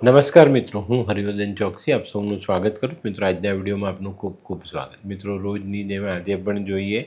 નમસ્કાર મિત્રો, હું હરિવર્ધન ચોકસી આપ સૌનું સ્વાગત કરું. મિત્રો, આજના વિડીયોમાં આપનું ખૂબ ખૂબ સ્વાગત. મિત્રો, રોજની જેમ આજે પણ જોઈએ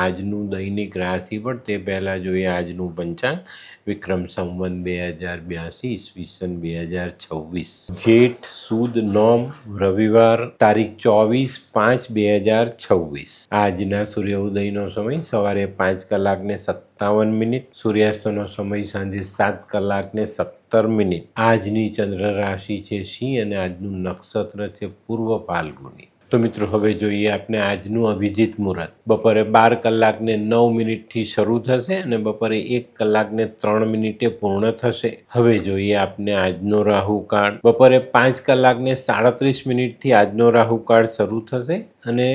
આજનું દૈનિક રાશિફળ. તે પહેલાં જોઈએ આજનું પંચાંગ. વિક્રમ સંવત 2082 ઈસવીસન 2026, જેઠ સુદ નોમ રવિવાર, તારીખ 24/5/2026. આજના સૂર્યોદયનો સમય સવારે 5:57 સૂર્યાસ્તનો સમય સાંજે 7:17. આજની ચંદ્ર રાશિ છે સિંહ અને આજનું નક્ષત્ર છે પૂર્વ ફાલ્ગુની. તો મિત્રો, હવે જોઈએ આપણે આજનું અભિજીત મુહૂર્ત. બપોરે 12:09 શરૂ થશે અને બપોરે 1:03 પૂર્ણ થશે. હવે જોઈએ આપણે આજનો રાહુકાળ. બપોરે 5:37 આજનો રાહુકાળ શરૂ થશે અને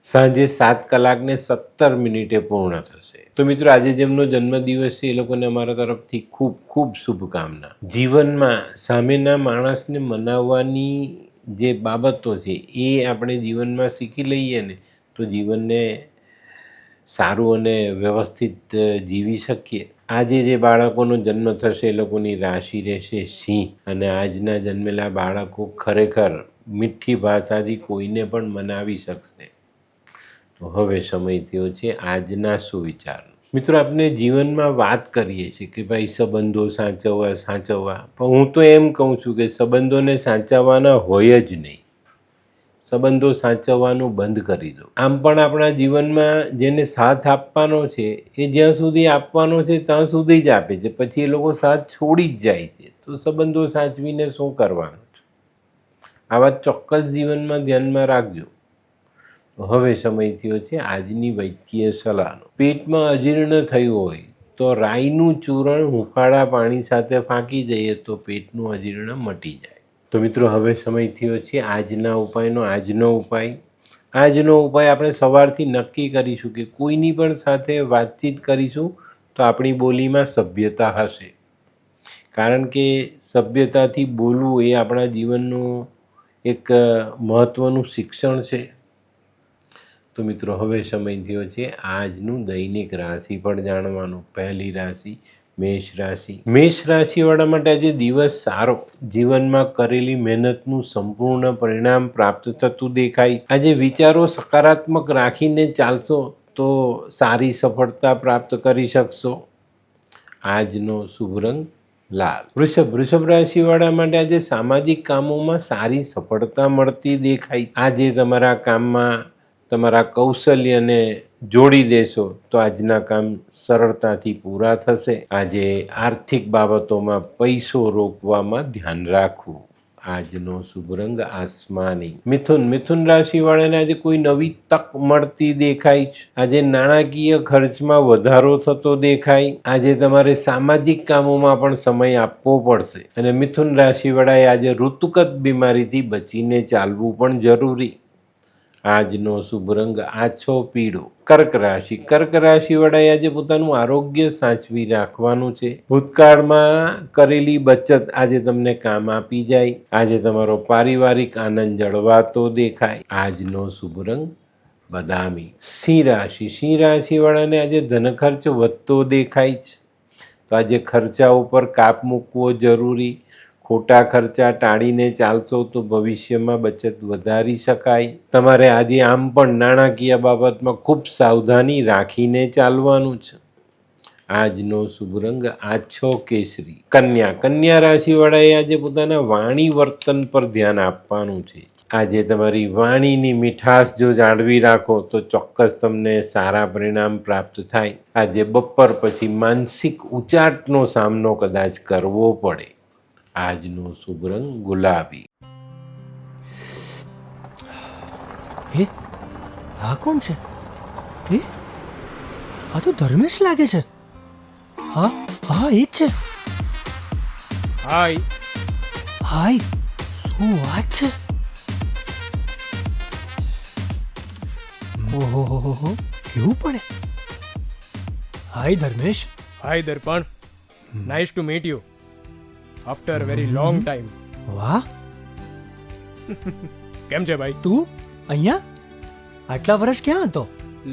સાંજે 7:17 પૂર્ણ થશે. તો મિત્રો, આજે જેમનો જન્મદિવસ છે એ લોકોને અમારા તરફથી ખૂબ ખૂબ શુભકામના. જીવનમાં સામેના માણસને મનાવવાની જે બાબતો છે એ આપણે જીવનમાં શીખી લઈએ ને તો જીવનને સારું અને વ્યવસ્થિત જીવી શકીએ. આજે જે બાળકોનો જન્મ થશે એ લોકોની રાશિ રહેશે સિંહ અને આજના જન્મેલા બાળકો ખરેખર મીઠી ભાષાથી કોઈને પણ મનાવી શકશે. તો હવે સમય થયો છે આજના સુવિચાર. મિત્રો, આપણે જીવનમાં વાત કરીએ છીએ કે ભાઈ સંબંધો સાચવવા, પણ હું તો એમ કહું છું કે સંબંધોને સાચવવાના હોય જ નહીં. સંબંધો સાચવવાનું બંધ કરી દો. આમ પણ આપણા જીવનમાં જેને સાથ આપવાનો છે એ જ્યાં સુધી આપવાનો છે ત્યાં સુધી જ આપે છે, પછી એ લોકો સાથ છોડી જ જાય છે. તો સંબંધો સાચવીને શું કરવાનું છે? આ વાત ચોક્કસ જીવનમાં ધ્યાનમાં રાખજો. હવે સમય થયો છે આજની વૈદ્યકીય સલાહનો. પેટમાં અજીર્ણ થયું હોય તો રાઈનું ચૂર્ણ હુંફાળા પાણી સાથે ફાંકી દઈએ તો પેટનું અજીર્ણ મટી જાય. તો મિત્રો, હવે સમય થયો છે આજના ઉપાયનો. આજનો ઉપાય આપણે સવારથી નક્કી કરીશું કે કોઈની પણ સાથે વાતચીત કરીશું તો આપણી બોલીમાં સભ્યતા હશે, કારણ કે સભ્યતાથી બોલવું એ આપણા જીવનનું એક મહત્ત્વનું શિક્ષણ છે. તો મિત્રો, હવે સમય થયો છે આજનું દૈનિક રાશિફળ જાણવાનું. પહેલી રાશિ મેષ રાશિ. મેષ રાશિવાળા માટે આજે દિવસ સારો. જીવનમાં કરેલી મહેનતનું સંપૂર્ણ પરિણામ પ્રાપ્ત થતું દેખાય. આજે વિચારો સકારાત્મક રાખીને ચાલશો તો સારી સફળતા પ્રાપ્ત કરી શકશો. આજનો શુભ રંગ લાલ. વૃષભ રાશિવાળા માટે આજે સામાજિક કામોમાં સારી સફળતા મળતી દેખાય. આજે તમારા કામમાં તમારા કૌશલ્યને જોડી દેશો તો આજના કામ સરળતાથી પૂરા થશે. આજે આર્થિક બાબતોમાં પૈસો રોકવામાં ધ્યાન રાખવું. આજનો શુભ રંગ આસમાની. મિથુન રાશિવાળાને આજે કોઈ નવી તક મળતી દેખાય છે. આજે નાણાકીય ખર્ચમાં વધારો થતો દેખાય. આજે તમારે સામાજિક કામોમાં પણ સમય આપવો પડશે અને મિથુન રાશિવાળાએ આજે ઋતુગત બીમારીથી બચીને ચાલવું પણ જરૂરી. આજનો શુભ રંગ આછો પીળો. કર્ક રાશિવાળાએ આજે પોતાનું આરોગ્ય સાચવી રાખવાનું છે. ભૂતકાળમાં કરેલી બચત આજે તમને કામ આપી જાય. આજે તમારો પારિવારિક આનંદ જળવાતો દેખાય. આજનો શુભ રંગ બદામી. સિંહ રાશિવાળાને આજે ધન ખર્ચ વધતો દેખાય છે. તો આજે ખર્ચા ઉપર કાપ મૂકવો જરૂરી. ખોટા ખર્ચા ટાળીને ચાલશો તો ભવિષ્યમાં બચત વધારી શકાય. તમારે આજે આમ પણ નાણાકીય બાબતમાં ખૂબ સાવધાની રાખીને ચાલવાનું છે. આજનો શુભ રંગ આછો કેસરી. કન્યા રાશિવાળાએ આજે પોતાના વાણી વર્તન પર ધ્યાન આપવાનું છે. આજે તમારી વાણીની મીઠાશ જો જાળવી રાખો તો ચોક્કસ તમને સારા પરિણામ પ્રાપ્ત થાય. આજે બપોર પછી માનસિક ઉચાટનો સામનો કદાચ કરવો પડે. આજનો શુભ રંગ ગુલાબી. હે, આ કોણ છે? હે, આ તો ધર્મેશ લાગે છે. હા, એ જ છે. હાય, શું વાત છે? ઓહો, કેવું પડે? Hi Dharmesh. Hi Darpan, nice to meet you after very long time. વાહ, કેમ છે ભાઈ? તું અહીંયા આટલા વર્ષ ક્યાં હતો?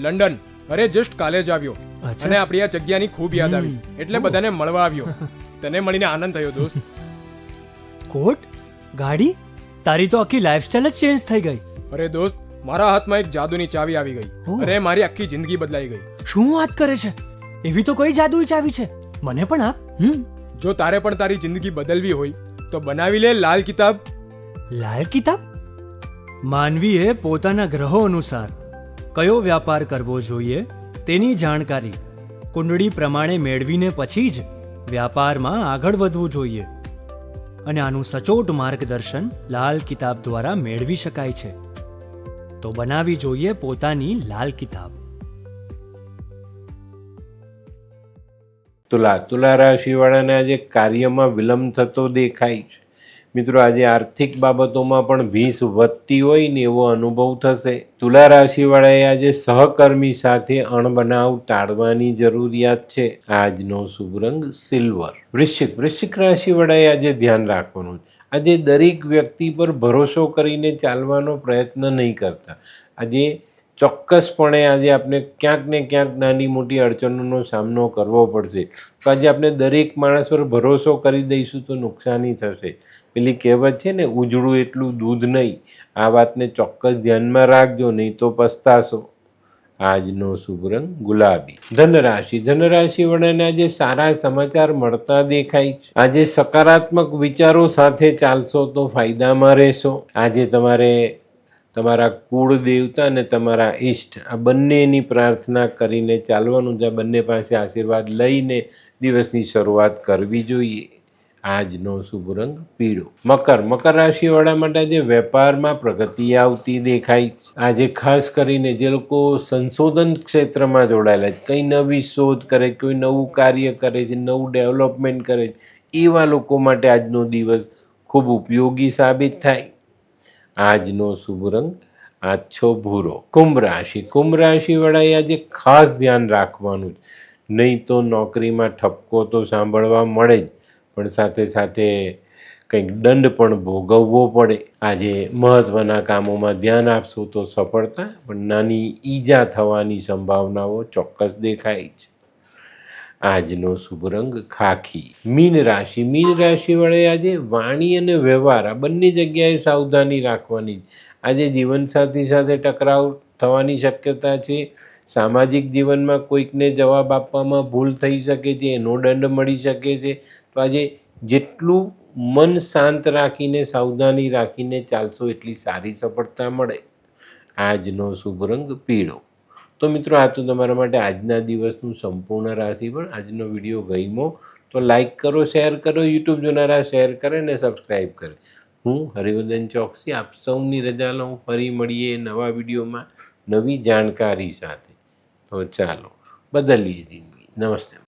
લંડન. અરે જસ્ટ કાલે જ આવ્યો અને આપણી આ જગ્યાની ખૂબ યાદ આવી એટલે બધાને મળવા આવ્યો. તને મળીને આનંદ થયો દોસ્ત. કોટ ગાડી? તારી તો આખી લાઈફસ્ટાઈલ જ ચેન્જ થઈ ગઈ. અરે દોસ્ત, મારા હાથમાં એક જાદુની ચાવી આવી ગઈ. ઓહ. અરે મારી આખી જિંદગી બદલાઈ ગઈ. શું વાત કરે છે? એવી તો કઈ જાદુઈ ચાવી છે? મને પણ આપ. જો તારે પણ તારી જિંદગી બદલવી હોય તો બનાવી લે લાલ કિતાબ. લાલ કિતાબ? માનવીએ પોતાના ગ્રહો અનુસાર કયો વ્યાપાર કરવો જોઈએ તેની જાણકારી કુંડળી પ્રમાણે મેળવીને પછી જ વ્યાપારમાં આગળ વધવું જોઈએ. અને આનું સચોટ માર્ગદર્શન લાલ કિતાબ દ્વારા મેળવી શકાય છે. તો બનાવી જોઈએ પોતાની લાલ કિતાબ. તુલા રાશિવાળાને આજે કાર્યમાં વિલંબ થતો દેખાય છે. મિત્રો, આજે આર્થિક બાબતોમાં પણ ભીંસ વધતી હોય ને એવો અનુભવ થશે. તુલા રાશિવાળાએ આજે સહકર્મી સાથે અણબનાવ ટાળવાની જરૂરિયાત છે. આજનો શુભ રંગ સિલ્વર. વૃશ્ચિક રાશિવાળાએ આજે ધ્યાન રાખવાનું છે. આજે દરેક વ્યક્તિ પર ભરોસો કરીને ચાલવાનો પ્રયત્ન નહીં કરતા. આજે ચોક્કસપણે આજે આપણે ક્યાંક ને ક્યાંક નાની મોટી અડચણોનો સામનો કરવો પડશે. તો આજે આપણે દરેક માણસ પર ભરોસો કરી દઈશું તો નુકસાની થશે. પેલી કહેવત છે ને, ઉજળું એટલું દૂધ નહીં. આ વાતને ચોક્કસ ધ્યાનમાં રાખજો, નહીં તો પસ્તાશો. આજનો શુભ રંગ ગુલાબી. ધનરાશિવાળાને આજે સારા સમાચાર મળતા દેખાય છે. આજે સકારાત્મક વિચારો સાથે ચાલશો તો ફાયદામાં રહેશો. આજે તમારે તમારા કુળ દેવતા અને તમારા ઈષ્ટ આ બંનેની પ્રાર્થના કરીને ચાલવાનું છે. આ બંને પાસે આશીર્વાદ લઈને દિવસની શરૂઆત કરવી જોઈએ. આજનો શુભ રંગ પીળો. મકર રાશિવાળા માટે આજે વેપારમાં પ્રગતિ આવતી દેખાય. આજે ખાસ કરીને જે લોકો સંશોધન ક્ષેત્રમાં જોડાયેલા છે, કંઈ નવી શોધ કરે, કોઈ નવું કાર્ય કરે છે, નવું ડેવલપમેન્ટ કરે છે, એવા લોકો માટે આજનો દિવસ ખૂબ ઉપયોગી સાબિત થાય. આજનો શુભ રંગ આછો ભૂરો. કુંભ રાશિવાળાએ આજે ખાસ ધ્યાન રાખવાનું છે. નહીં તો નોકરીમાં ઠપકો તો સાંભળવા મળે જ, પણ સાથે સાથે કંઈક દંડ પણ ભોગવવો પડે. આજે મહત્ત્વના કામોમાં ધ્યાન આપશો તો સફળતા, પણ નાની ઈજા થવાની સંભાવનાઓ ચોક્કસ દેખાય છે. આજનો શુભ રંગ ખાખી. મીન રાશિવાળાએ આજે વાણી અને વ્યવહાર આ બંને જગ્યાએ સાવધાની રાખવાની. આજે જીવનસાથી સાથે ટકરાવ થવાની શક્યતા છે. સામાજિક જીવનમાં કોઈકને જવાબ આપવામાં ભૂલ થઈ શકે છે, એનો દંડ મળી શકે છે. તો આજે જેટલું મન શાંત રાખીને સાવધાની રાખીને ચાલશો એટલી સારી સફળતા મળે. આજનો શુભ રંગ પીળો. તો મિત્રો, આ તો તમારા માટે આજના દિવસનું સંપૂર્ણ રાશિફળ. આજનો વિડીયો ગમ્યો તો લાઈક કરો, શેર કરો, યુટ્યુબ જોનારા શેર કરે ને સબસ્ક્રાઈબ કરે. હું હરિવર્ધન ચોકસી આપ સૌની રજા લઉં. ફરી મળીએ નવા વિડીયોમાં નવી જાણકારી સાથે. તો ચાલો બદલીએ જિંદગી. નમસ્તે.